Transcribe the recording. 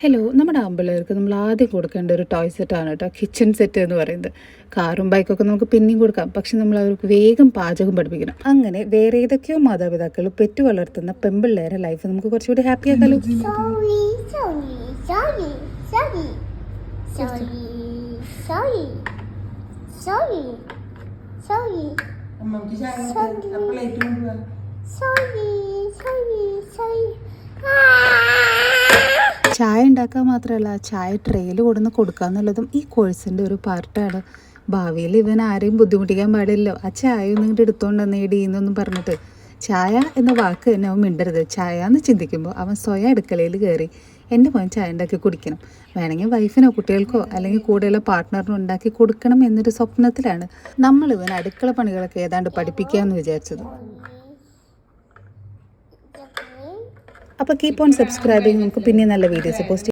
Hello, നമ്മുടെ ആമ്പിള്ളേർക്ക് നമ്മൾ ആദ്യം കൊടുക്കേണ്ട ഒരു ടോയ് സെറ്റാണ് കേട്ടോ കിച്ചൺ സെറ്റ് എന്ന് പറയുന്നത്. കാറും ബൈക്കൊക്കെ നമുക്ക് പിന്നെയും കൊടുക്കാം, പക്ഷെ നമ്മൾ അവർക്ക് വേഗം പാചകം പഠിപ്പിക്കണം. അങ്ങനെ വേറെ ഏതൊക്കെയോ മാതാപിതാക്കൾ പെറ്റു വളർത്തുന്ന പെമ്പിള്ളേരെ ലൈഫ് നമുക്ക് കുറച്ചുകൂടി ഹാപ്പി ആക്കാലോ. ചായ ഉണ്ടാക്കാൻ മാത്രമല്ല, ചായ ട്രെയിൽ കൊടുന്ന് കൊടുക്കുക എന്നുള്ളതും ഈ കോഴ്സിൻ്റെ ഒരു പാർട്ടാണ്. ഭാവിയിൽ ഇവൻ ആരെയും ബുദ്ധിമുട്ടിക്കാൻ പാടില്ലല്ലോ. ആ ചായ ഒന്നും ഇങ്ങോട്ട് എടുത്തോണ്ട് നേടി എന്നൊന്നും പറഞ്ഞിട്ട് ചായ എന്ന വാക്ക് തന്നെ അവൻ മിണ്ടരുത്. ചായ എന്ന് ചിന്തിക്കുമ്പോൾ അവൻ സ്വയം അടുക്കളയിൽ കയറി എൻ്റെ മോൻ ചായ ഉണ്ടാക്കി കുടിക്കണം, വേണമെങ്കിൽ വൈഫിനോ കുട്ടികൾക്കോ അല്ലെങ്കിൽ കൂടെയുള്ള പാർട്ട്ണറിനോ ഉണ്ടാക്കി കൊടുക്കണം എന്നൊരു സ്വപ്നത്തിലാണ് നമ്മൾ ഇവൻ അടുക്കള പണികളൊക്കെ ഏതാണ്ട് പഠിപ്പിക്കാമെന്ന് വിചാരിച്ചത്. അപ്പോൾ കീപ്പ് ഓൺ സബ്സ്ക്രൈബിങ്. നമുക്ക് പിന്നെ നല്ല വീഡിയോസ് പോസ്റ്റ്